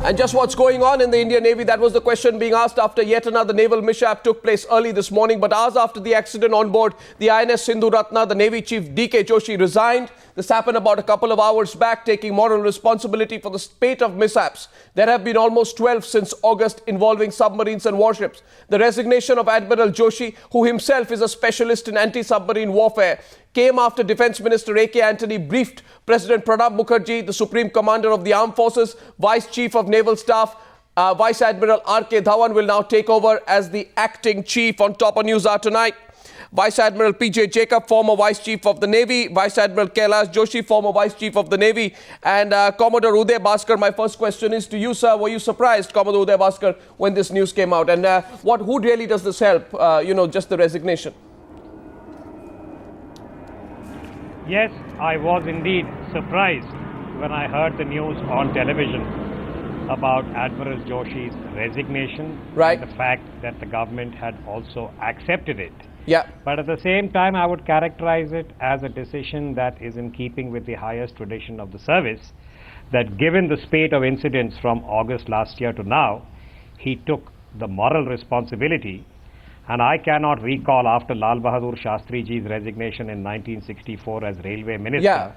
And just what's going on in the Indian Navy? That was the question being asked after yet another naval mishap took place early this morning. But hours after the accident on board the INS Sindhu Ratna, the Navy Chief D.K. Joshi resigned. This happened about a couple of hours back, taking moral responsibility for the spate of mishaps. There have been almost 12 since August involving submarines and warships. The resignation of Admiral Joshi, who himself is a specialist in anti-submarine warfare, came after Defence Minister A.K. Antony briefed President Pranab Mukherjee, the Supreme Commander of the Armed Forces. Vice Chief of Naval Staff, Vice Admiral R.K. Dhawan will now take over as the acting chief. On top of Newshour tonight, Vice Admiral P.J. Jacob, former Vice Chief of the Navy, Vice Admiral Kailash Joshi, former Vice Chief of the Navy, and Commodore Uday Bhaskar. My first question is to you, sir. Were you surprised, Commodore Uday Bhaskar, when this news came out? And who really does this help, just the resignation? Yes, I was indeed surprised when I heard the news on television about Admiral Joshi's resignation, right, and the fact that the government had also accepted it. Yeah. But at the same time, I would characterize it as a decision that is in keeping with the highest tradition of the service, that given the spate of incidents from August last year to now, he took the moral responsibility. And I cannot recall, after Lal Bahadur Shastri ji's resignation in 1964 as Railway Minister,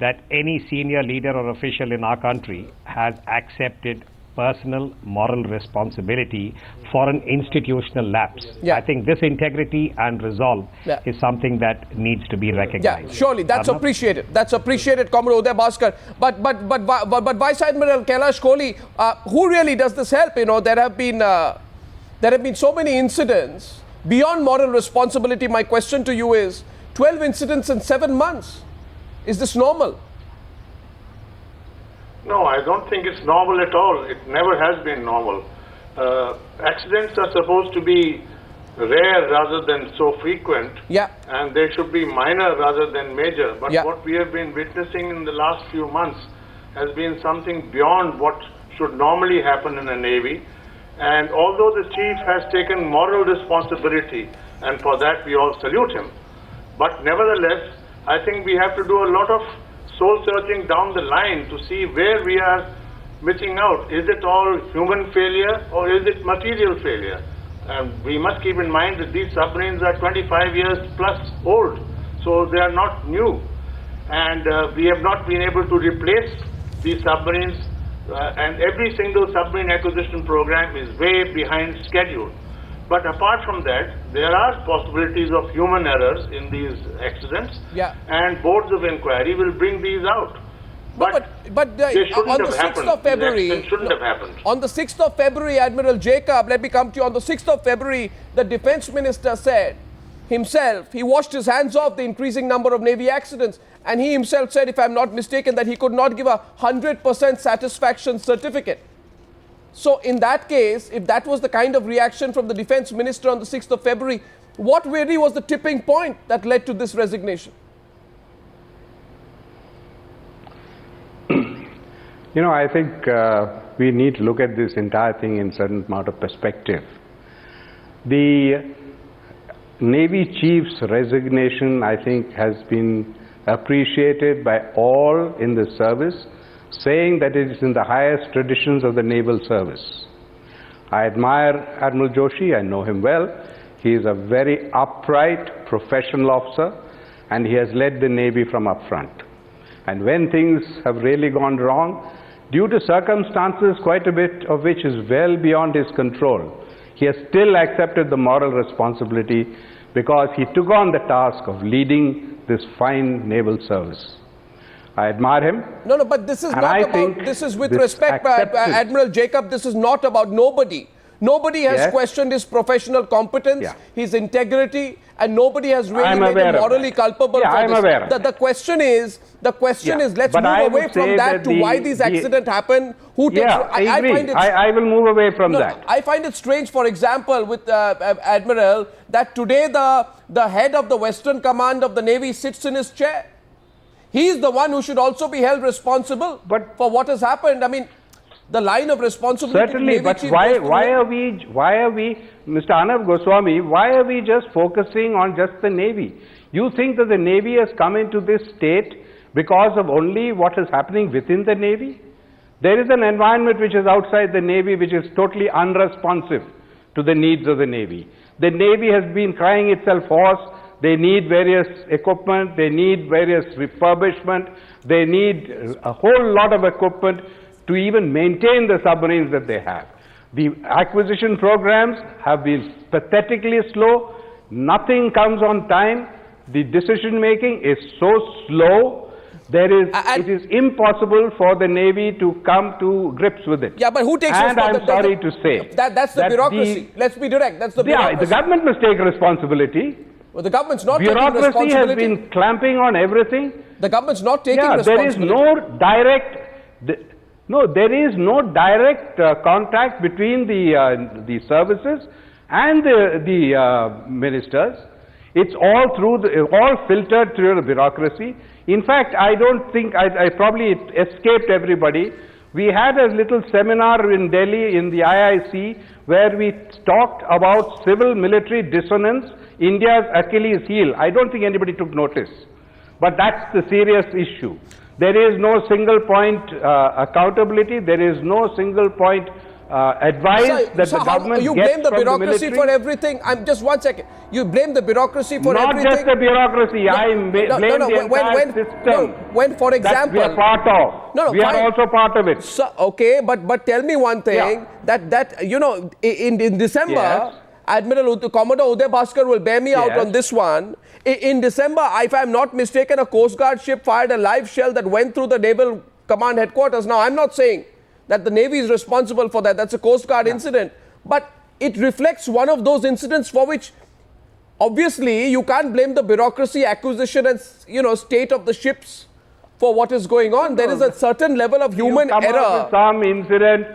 that any senior leader or official in our country has accepted personal moral responsibility for an institutional lapse. I think this integrity and resolve is something that needs to be recognized. Yeah, surely that's Arnab? appreciated. That's appreciated, Commodore Uday Bhaskar. But Vice Admiral Kailash Kholi, who really does this help? There have been so many incidents beyond moral responsibility. My question to you is, 12 incidents in 7 months. Is this normal? No, I don't think it's normal at all. It never has been normal. Accidents are supposed to be rare rather than so frequent. Yeah. And they should be minor rather than major. But what we have been witnessing in the last few months has been something beyond what should normally happen in a Navy. And although the chief has taken moral responsibility, and for that we all salute him, but nevertheless, I think we have to do a lot of soul searching down the line to see where we are missing out. Is it all human failure or is it material failure? And we must keep in mind that these submarines are 25 years plus old, so they are not new. And we have not been able to replace these submarines. And every single submarine acquisition program is way behind schedule. But apart from that, there are possibilities of human errors in these accidents, and boards of inquiry will bring these out. But on the 6th of February, shouldn't have happened. On the 6th of February, Admiral Jacob, let me come to you. On the 6th of February, the Defence Minister said himself, he washed his hands off the increasing number of Navy accidents. And he himself said, if I'm not mistaken, that he could not give a 100% satisfaction certificate. So in that case, if that was the kind of reaction from the Defence Minister on the 6th of February, what really was the tipping point that led to this resignation? I think we need to look at this entire thing in a certain amount of perspective. The Navy Chief's resignation, I think, has been appreciated by all in the service, saying that it is in the highest traditions of the naval service. I admire Admiral Joshi. I know him well. He is a very upright professional officer, and he has led the Navy from up front. And when things have really gone wrong, due to circumstances quite a bit of which is well beyond his control, he has still accepted the moral responsibility because he took on the task of leading this fine naval service. I admire him. No, but this is not about, this is with respect, Admiral Jacob, this is not about nobody. Nobody has questioned his professional competence, his integrity, and nobody has really made him morally culpable for this. The question is, let's move away from that to why these accidents happen. Who takes? I will move away from that. I find it strange, for example, with Admiral, that today the head of the Western Command of the Navy sits in his chair. He is the one who should also be held responsible for what has happened. I mean, the line of responsibility. Certainly, but why are we, Mr. Arnab Goswami, why are we just focusing on just the Navy? You think that the Navy has come into this state because of only what is happening within the Navy? There is an environment which is outside the Navy which is totally unresponsive to the needs of the Navy. The Navy has been crying itself hoarse. They need various equipment, they need various refurbishment, they need a whole lot of equipment to even maintain the submarines that they have. The acquisition programs have been pathetically slow. Nothing comes on time. The decision making is so slow. It is impossible for the Navy to come to grips with it. Yeah, but who takes responsibility? And I'm sorry to say. That's the bureaucracy. Let's be direct. That's the bureaucracy. Yeah, the government must take responsibility. Well, the government's not taking responsibility. Bureaucracy has been clamping on everything. The government's not taking responsibility. There is no direct contact between the services and the ministers. It's all filtered through the bureaucracy. In fact, I don't think, I probably escaped everybody. We had a little seminar in Delhi in the IIC where we talked about civil-military dissonance, India's Achilles heel. I don't think anybody took notice. But that's the serious issue. There is no single point accountability. There is no single point advice that the government you gets blame the from bureaucracy the for everything. Just 1 second. You blame the bureaucracy for everything. Not just the bureaucracy. I blame the entire system. When, for example, that we are part of. We are also part of it. So, okay, but tell me one thing. That you know, in December. Yes. Admiral Commodore Uday Bhaskar will bear me out on this one. In December, if I'm not mistaken, a Coast Guard ship fired a live shell that went through the Naval Command headquarters. Now, I'm not saying that the Navy is responsible for that. That's a Coast Guard incident. But it reflects one of those incidents for which, obviously, you can't blame the bureaucracy, acquisition and, state of the ships for what is going on. There is a certain level of human error. Some incident,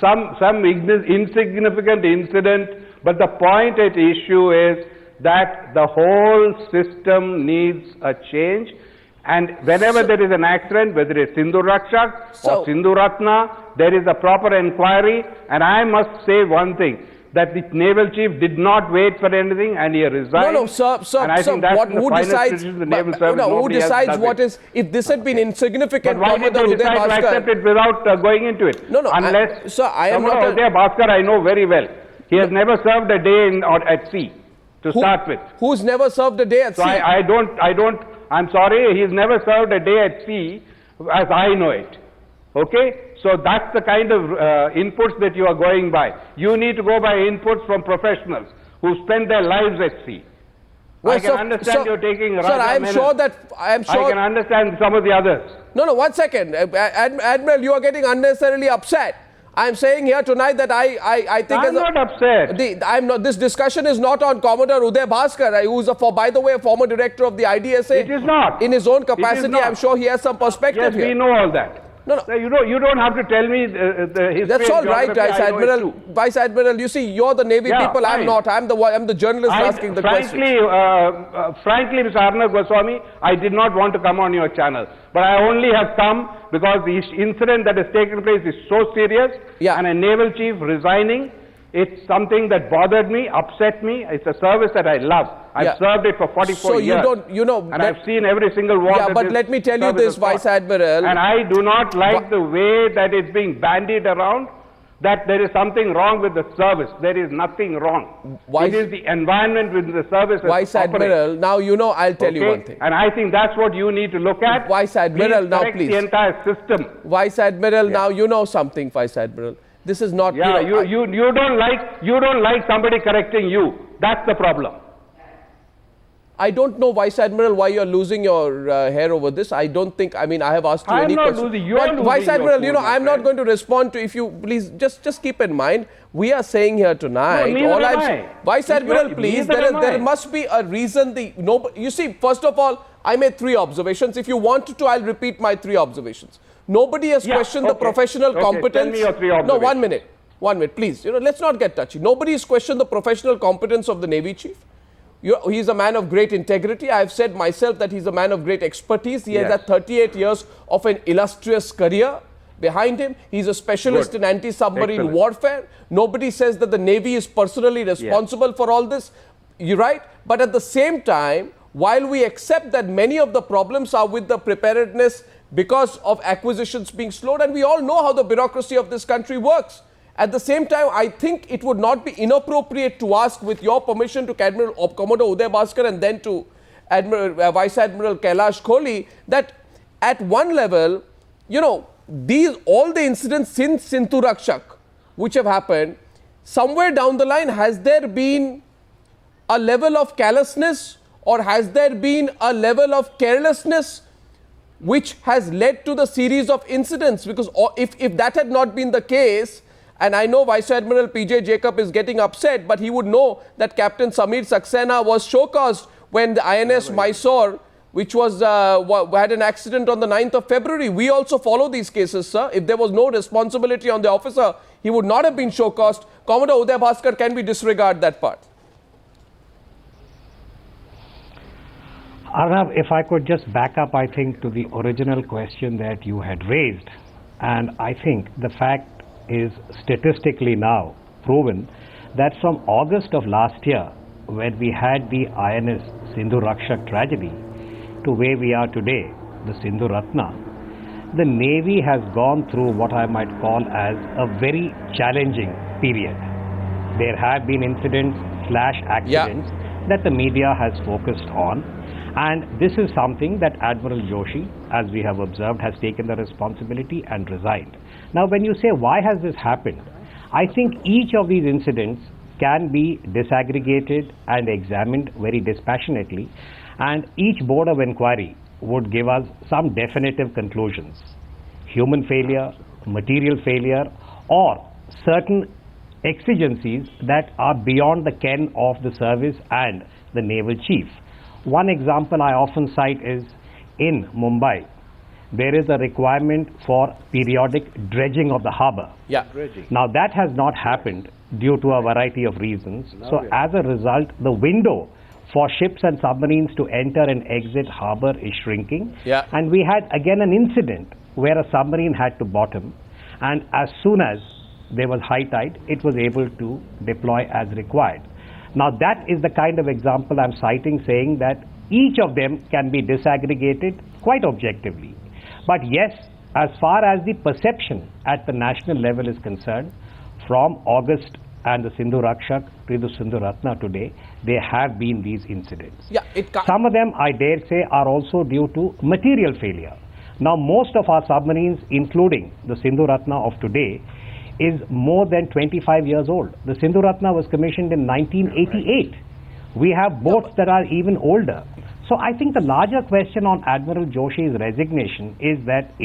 some insignificant incident. But the point at issue is that the whole system needs a change. And whenever there is an accident, whether it's Sindhu Rakshak or Sindhu Ratna, there is a proper inquiry. And I must say one thing, that the naval chief did not wait for anything and he resigned. No, sir, and I think that's who decides? The naval service, who decides what is, if this had been insignificant, but why did they decide to accept it without going into it? No, unless, sir, I am not. Uday Bhaskar, I know very well. He has never served a day at sea, to start with. Who's never served a day at sea? I'm sorry, he's never served a day at sea as I know it. Okay? So that's the kind of inputs that you are going by. You need to go by inputs from professionals who spend their lives at sea. Well, I can understand you're taking Sir, I can understand some of the others. No, 1 second. Admiral, you are getting unnecessarily upset. I'm saying here tonight that I think I'm not upset. This discussion is not on Commodore Uday Bhaskar, who's by the way a former director of the IDSA. It is not. In his own capacity, I'm sure he has some perspective here. Yes, we know all that. No. You don't have to tell me the history. That's all right, Vice Admiral. You see, you're the Navy people. Fine. I'm not. I'm the journalist asking the question. Frankly, Mr. Arnab Goswami, I did not want to come on your channel, but I only have come because the incident that has taken place is so serious, and a naval chief resigning. It's something that bothered me, upset me. It's a service that I love. I've served it for 44 years. And I've seen every single war. Yeah, but let me tell you this, Vice Admiral. And I do not like the way that it's being bandied around, that there is something wrong with the service. There is nothing wrong. It is the environment with the service. Vice Admiral, now I'll tell you one thing. And I think that's what you need to look at. Vice Admiral, now please. The entire system. Vice Admiral, now you know something, Vice Admiral. This is not. Yeah, you don't like somebody correcting you. That's the problem. I don't know, Vice Admiral, why you're losing your hair over this. I don't think. I mean, I have asked you any questions. I'm not losing. You're losing. Vice Admiral, I'm not going to respond to. If you please just keep in mind, we are saying here tonight. No, Vice Admiral, please. There must be a reason. You see, first of all, I made 3 observations. If you wanted to, I'll repeat my 3 observations. Nobody has questioned the professional competence. Tell me your 3 observations. No, 1 minute. 1 minute, please. Let's not get touchy. Nobody has questioned the professional competence of the Navy chief. He's a man of great integrity. I have said myself that he's a man of great expertise. He has had 38 years of an illustrious career behind him. He's a specialist in anti-submarine warfare. Nobody says that the Navy is personally responsible for all this. You're right. But at the same time, while we accept that many of the problems are with the preparedness because of acquisitions being slowed, and we all know how the bureaucracy of this country works. At the same time, I think it would not be inappropriate to ask, with your permission, to Commodore Uday Bhaskar and then to Vice Admiral Kailash Kholi, that at one level, you know, all the incidents since Sindhu Rakshak which have happened, somewhere down the line, has there been a level of callousness or has there been a level of carelessness which has led to the series of incidents? Because if that had not been the case, and I know Vice Admiral P.J. Jacob is getting upset, but he would know that Captain Samir Saxena was showcased when the INS Mysore, which was had an accident on the 9th of February. We also follow these cases, sir. If there was no responsibility on the officer, he would not have been showcased. Commodore Uday Bhaskar, can we disregard that part? Arnab, if I could just back up, I think, to the original question that you had raised. And I think the fact is statistically now proven that from August of last year, when we had the INS Sindhu Rakshak tragedy, to where we are today, the Sindhu Ratna, the Navy has gone through what I might call as a very challenging period. There have been incidents / accidents that the media has focused on, and this is something that Admiral Joshi, as we have observed, has taken the responsibility and resigned. Now, when you say why has this happened, I think each of these incidents can be disaggregated and examined very dispassionately, and each board of inquiry would give us some definitive conclusions. Human failure, material failure, or certain exigencies that are beyond the ken of the service and the naval chief. One example I often cite is in Mumbai, there is a requirement for periodic dredging of the harbour. Yeah. Now that has not happened due to a variety of reasons. So as a result, the window for ships and submarines to enter and exit harbour is shrinking. Yeah. And we had again an incident where a submarine had to bottom, and as soon as there was high tide, it was able to deploy as required. Now that is the kind of example I'm citing, saying that each of them can be disaggregated quite objectively. But yes, as far as the perception at the national level is concerned, from August and the Sindhu Rakshak to the Sindhu Ratna today, there have been these incidents. Yeah, some of them, I dare say, are also due to material failure. Now most of our submarines, including the Sindhu Ratna of today, is more than 25 years old. The Sindhu Ratna was commissioned in 1988. We have boats that are even older. So I think the larger question on Admiral Joshi's resignation is that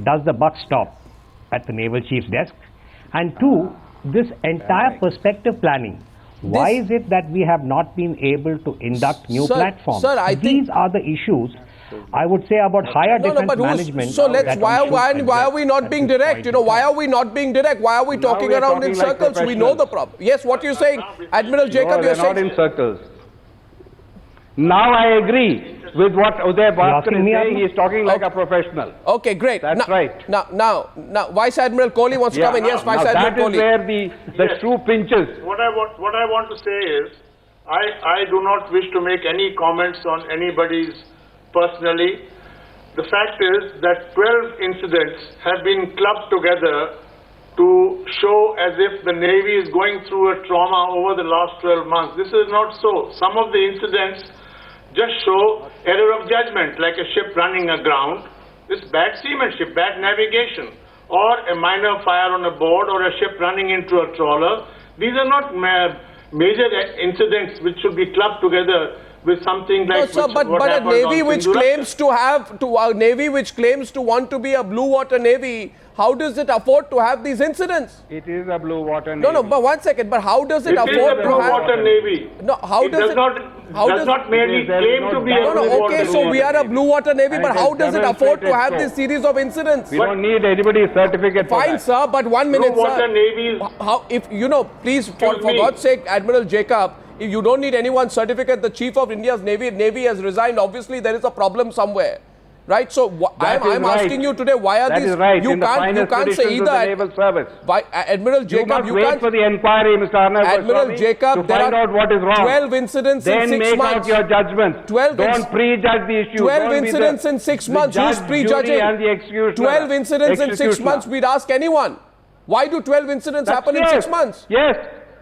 does the buck stop at the naval chief's desk? And two, this entire perspective planning. Why is it that we have not been able to induct new platforms? Sir, These are the issues, I would say, about higher defense management. So why are we not being direct? You know, why are we not being direct? Why are we talking around in circles? We know the problem. Yes, what you're saying, Admiral Jacob, you're saying. Not in circles. Now I agree with what Uday Bhaskar is saying. He's talking like a professional. Okay, great. That's right. Now, Vice Admiral Kohli wants to come in. Yes, Vice Admiral Kohli. That is where the shoe pinches. What I want to say is, I do not wish to make any comments on anybody's personally. The fact is that 12 incidents have been clubbed together to show as if the Navy is going through a trauma over the last 12 months. This is not so. Some of the incidents just show error of judgment, like a ship running aground. This bad seamanship, bad navigation, or a minor fire on a board, or a ship running into a trawler. These are not major incidents which should be clubbed together with something like. No, sir, but a navy which claims to a navy which claims to want to be a blue water navy, how does it afford to have these incidents? It is a blue water navy. No, but 1 second. But how does it afford to have? It is a blue water navy. No, how does it? Does not merely claim to be a blue water navy. Okay, so we are a blue water navy, but how does it afford to have this series of incidents? We don't need anybody's certificate for that. Fine, sir, but 1 minute, blue water sir. navies. How, if you know, please, for God's sake, Admiral Jacob, if you don't need anyone's certificate, the Chief of India's Navy has resigned. Obviously, there is a problem somewhere. Right, so I'm asking you today, why are that these? Is right. You can't say either. The naval service. Why, Admiral Jacob, you must wait for the inquiry, Mr. Arnab, Admiral Jacob, to find out what is wrong. 12 incidents in 6 months. Then make out your judgment. Don't prejudge the issue. 12 incidents in 6 months. Who's prejudging? And the executioner. 12 incidents in 6 months. We'd ask anyone. Why do 12 incidents happen in 6 months? Yes.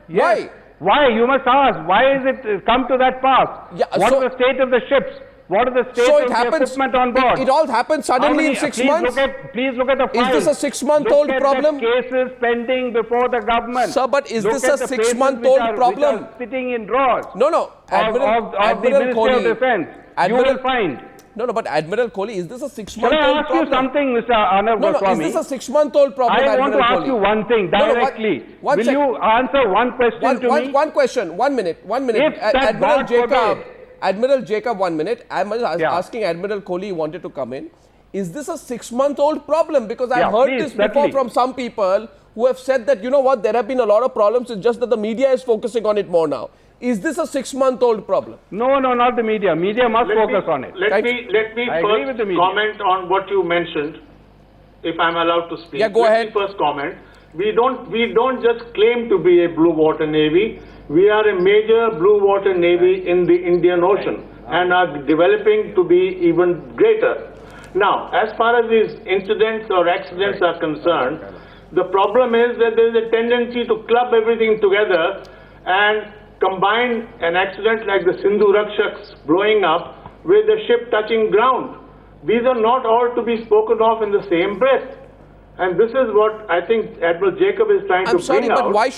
Why? Why? You must ask. Why is it come to that pass? Yeah, what is the state of the ships? What is the state of the equipment on board? It all happens suddenly in 6 months. Please look at the files. Is this a 6-month-old problem? Look at the cases pending before the government. Sir, but is this a 6-month-old problem? Which are sitting in drawers. No. Admiral the Ministry of Defence. You will find. No, but Admiral Kholi, is this a 6-month-old problem? Can I ask you something, Mr. Arnab Goswami? Is this a 6-month-old problem, I want to ask you one thing directly. Will you answer one question to me? One question. 1 minute. Admiral Jacob, 1 minute. I'm asking Admiral Kholi, he wanted to come in. Is this a 6-month-old problem? Because I've heard this before from some people who have said that, you know what, there have been a lot of problems. It's just that the media is focusing on it more now. Is this a 6-month-old problem? No, not the media. Media must focus on it. Let me first comment on what you mentioned, if I'm allowed to speak. Yeah, go ahead. Let me first comment. We don't just claim to be a blue water navy. We are a major blue water navy in the Indian Ocean and are developing to be even greater. Now, as far as these incidents or accidents are concerned, the problem is that there is a tendency to club everything together and combine an accident like the Sindhu Rakshaks blowing up with the ship touching ground. These are not all to be spoken of in the same breath. And this is what I think Admiral Jacob is trying to bring out. But why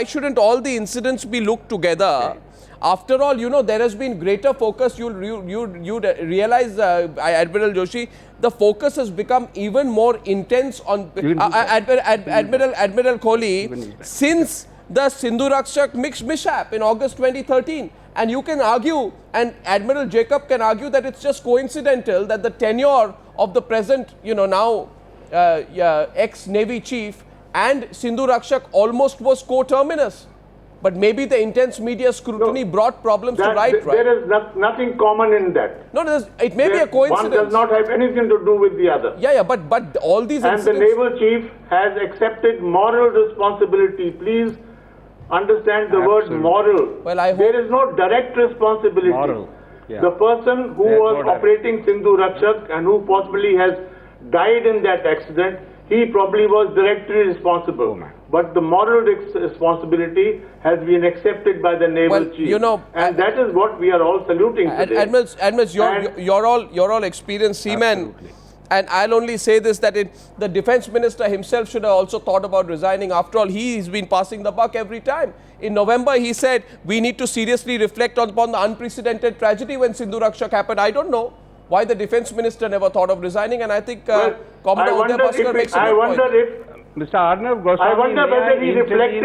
shouldn't all the incidents be looked together? After all, you know, there has been greater focus. You realize, Admiral Joshi, the focus has become even more intense on Admiral Kholi since the Sindhu Rakshak mishap in August 2013. And you can argue, and Admiral Jacob can argue, that it's just coincidental that the tenure of the present, you know, now ex-Navy chief and Sindhu Rakshak almost was coterminous. But maybe the intense media scrutiny brought problems to light, right? There is nothing common in that. No, it may be a coincidence. One does not have anything to do with the other. Yeah, but all these incidents... And the naval chief has accepted moral responsibility. Please understand the word moral. Well, I hope... There is no direct responsibility. Moral. Yeah. The person who was operating Sindhu Rakshak and who possibly has died in that accident, he probably was directly responsible. But the moral responsibility has been accepted by the naval chief. You know, and that is what we are all saluting today. Admirals, you're all experienced seamen. And I'll only say this, that the defense minister himself should have also thought about resigning. After all, he's been passing the buck every time. In November, he said, we need to seriously reflect upon the unprecedented tragedy when Sindhu Rakshak happened. I don't know why the defense minister never thought of resigning. And I think Commodore Uday Bhaskar makes a good point. Mr. Arnab Goswami, I wonder whether he reflected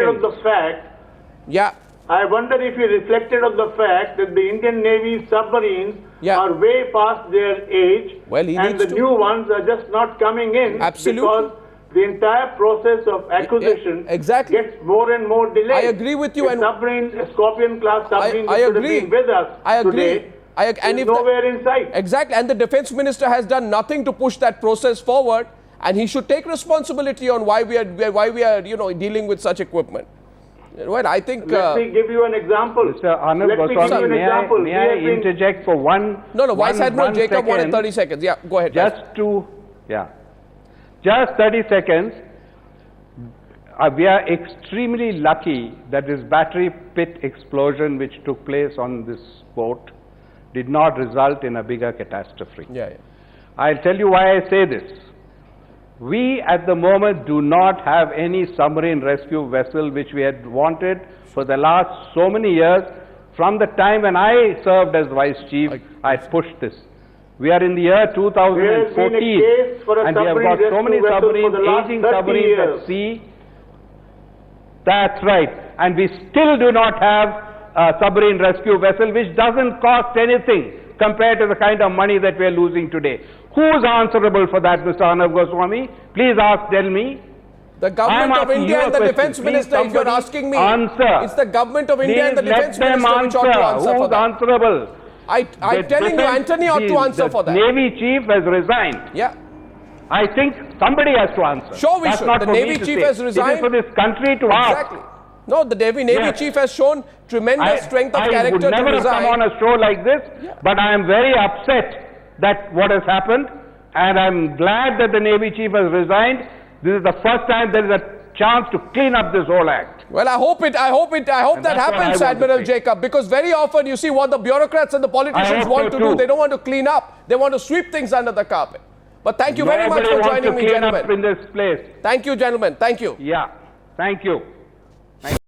on the fact. Yeah. I wonder if he reflected on the fact that the Indian Navy submarines are way past their age, and the new ones are just not coming in. Absolutely. Because the entire process of acquisition gets more and more delayed. I agree with you. A Scorpion class submarine that should have been with us today is nowhere in sight. Exactly, and the defense minister has done nothing to push that process forward, and he should take responsibility on why we are dealing with such equipment. Well, I think... Let me give you an example. Mr. Arnab Goswami, may I interject for one... No, Vice Admiral Jacob wanted 30 seconds. Yeah, go ahead. Just 30 seconds. We are extremely lucky that this battery pit explosion which took place on this boat did not result in a bigger catastrophe. I'll tell you why I say this. We at the moment do not have any submarine rescue vessel which we had wanted for the last so many years. From the time when I served as Vice Chief, I pushed this. We are in the year 2014 and we have got so many submarines, aging submarines at sea. That's right. And we still do not have a submarine rescue vessel which doesn't cost anything compared to the kind of money that we are losing today. Who's answerable for that, Mr. Arnab Goswami? Please tell me. The government of India and the defense minister, if you're asking me, it's the government of India and the defense minister which ought to answer for that. Who's answerable? I'm telling you, Anthony ought to answer for that. The Navy chief has resigned. Yeah. I think somebody has to answer. Sure, we That's should. not The for Navy me to chief say. has resigned. It is for this country to ask. Exactly. No, the Navy chief has shown tremendous strength of character I would never to have resign. come on a show like this, but I am very upset that what has happened, and I'm glad that the Navy chief has resigned. This is the first time there is a chance to clean up this whole act. Well, I hope that happens, Admiral Jacob, because very often you see what the bureaucrats and the politicians want to do. They don't want to clean up. They want to sweep things under the carpet. But thank you very much for joining me, gentlemen. In this place. Thank you, gentlemen. Thank you. Yeah. Thank you.